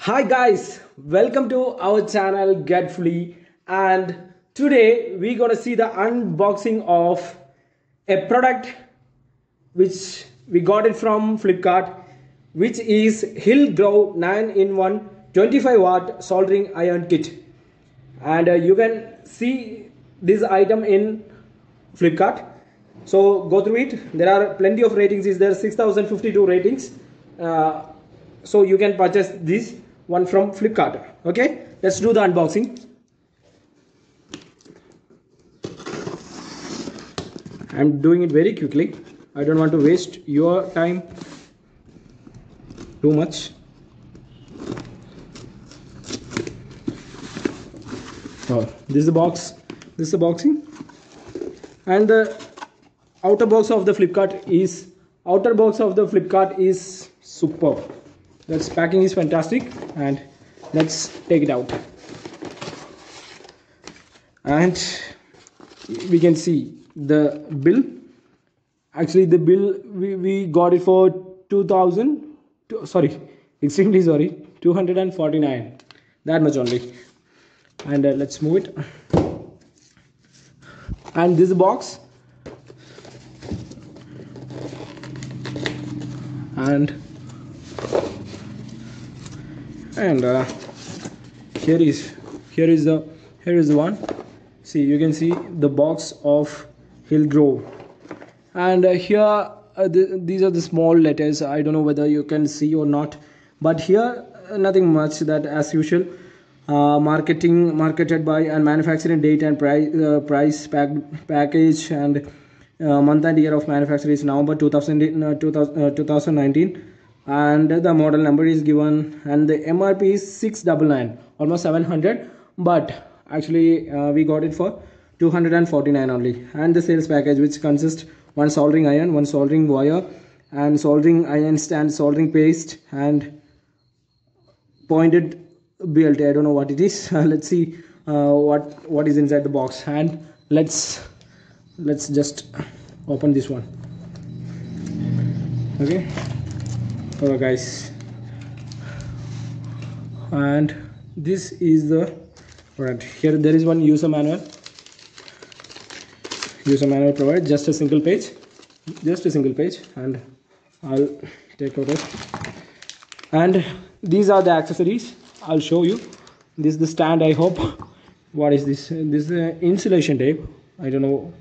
Hi guys, welcome to our channel Get Fully, and today we're gonna see the unboxing of a product which we got it from Flipkart, which is Hillgrove 9-in-1 25-watt soldering iron kit. And you can see this item in Flipkart, so go through it. There are plenty of ratings. Is there 6052 ratings, so you can purchase this one from Flipkart. Okay, let's do the unboxing. I'm doing it very quickly. I don't want to waste your time too much. Oh, this is the box. This is the boxing, and the outer box of the Flipkart is superb. That's packing is fantastic, and let's take it out. And we can see the bill. Actually, the bill we got it for 249, that much only. And let's move it. And this box, and here is the one. See, you can see the box of Hillgrove, and these are the small letters. I don't know whether you can see or not, but here nothing much. That as usual, marketed by and manufacturing date and price, package, and month and year of manufacture is November 2019, and the model number is given, and the MRP is 699, almost 700, but actually we got it for 249 only. And the sales package, which consists one soldering iron, one soldering wire, and soldering iron stand, soldering paste, and pointed belt. I don't know what it is. Let's see what is inside the box, and let's just open this one. Okay, hello guys, and this is the product. Here there is one user manual provided, just a single page, and I'll take out it. And these are the accessories. I'll show you. This is the stand, I hope. What is this? This is the insulation tape. I don't know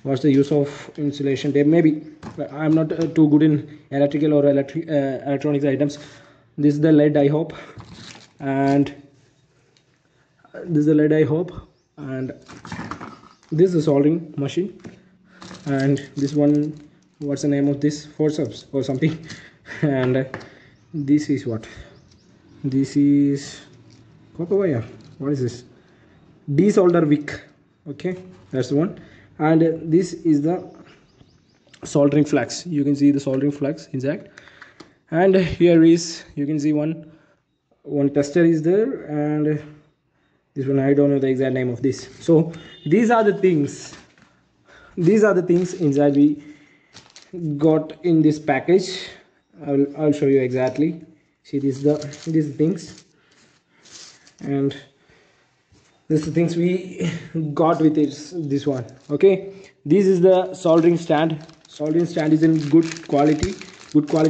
what's the use of insulation tape. Maybe I'm not too good in electrical or electronics items. This is the lead, I hope, and this is the lead, I hope, and this is the soldering machine. And this one, what's the name of this? Forceps or something. And this is what? This is copper wire. What is this? Desolder wick. Okay, that's the one. And this is the soldering flux. You can see the soldering flux inside. And here is, you can see one tester is there, and this one I don't know the exact name of this. So these are the things inside we got in this package. I'll show you exactly. See, these things, and this is the things we got with this one. Okay, this is the soldering stand. Soldering stand is in good quality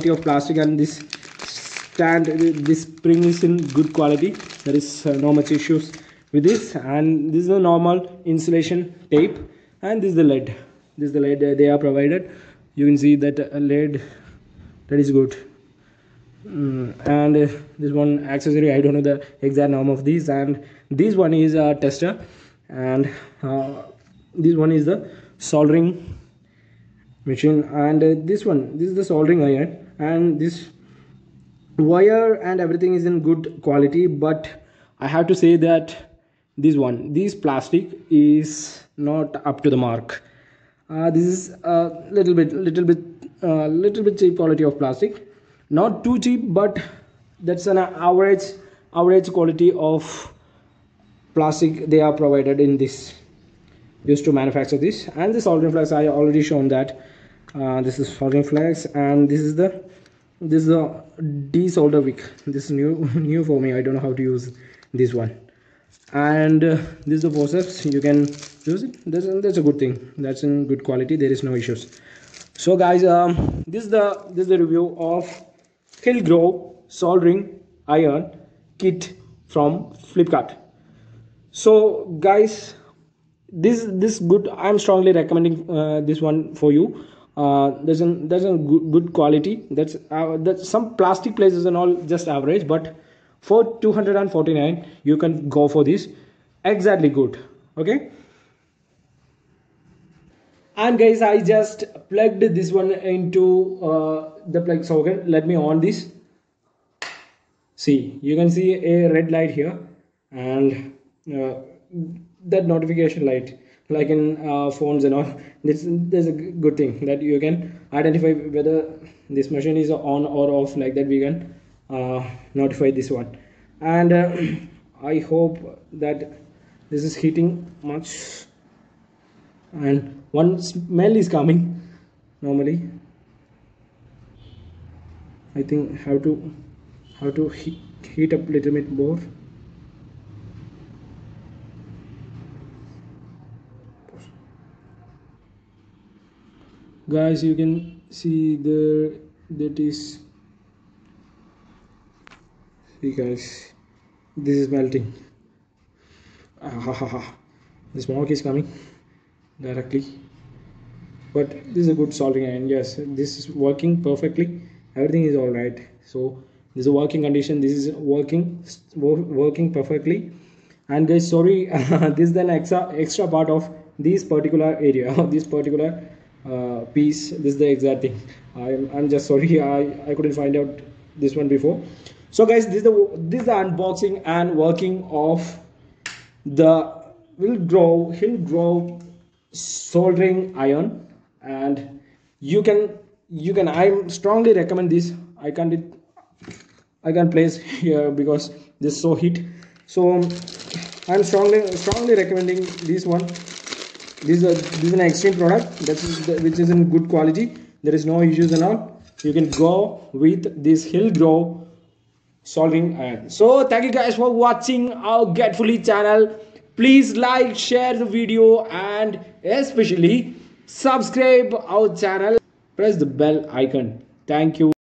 of plastic, and this stand, this spring is in good quality. There is no much issues with this. And this is the normal insulation tape, and this is the lead. This is the lead they are provided. You can see that lead, that is good. And this one accessory, I don't know the exact name of these. And this one is a tester, and this one is the soldering machine. And this is the soldering iron, and this wire and everything is in good quality. But I have to say that this plastic is not up to the mark. This is a little bit cheap quality of plastic. Not too cheap, but that's an average quality of plastic they are provided in this, used to manufacture this. And the soldering flux, I already shown that. This is soldering flux, and this is the this is a desolder wick. This is new new for me. I don't know how to use this one. And this is the forceps. You can use it. That's a good thing. That's in good quality. There is no issues. So guys, this is the review of Hillgrove soldering iron kit from Flipkart. So guys, this good, I'm strongly recommending this one for you. There's a good quality. That's some plastic places and all just average, but for 249 you can go for this. Exactly good. Okay. And guys, I just plugged this one into the plug socket. Let me on this. See, you can see a red light here, and that notification light, like in phones and all. There's a good thing that you can identify whether this machine is on or off. Like that, we can notify this one. And I hope that this is heating much, and one smell is coming. Normally, I think how to heat up a little bit more. Guys, you can see there, that is, see guys, this is melting. The smoke is coming directly, but this is a good soldering iron. Yes, this is working perfectly. Everything is all right. So this is a working condition. This is working perfectly. And guys, sorry, this is an extra part of this particular area of this particular piece. This is the exact thing. I'm just sorry, I couldn't find out this one before. So guys, this is the unboxing and working of the Hillgrove soldering iron. And you can I strongly recommend this. I can place here because this is so heat. So I'm strongly recommending this one. This is an extreme product which is in good quality. There is no issues and all. You can go with this Hillgrove soldering iron. So thank you guys for watching our Getfully channel. Please like, share the video, and especially subscribe our channel. Press the bell icon. Thank you.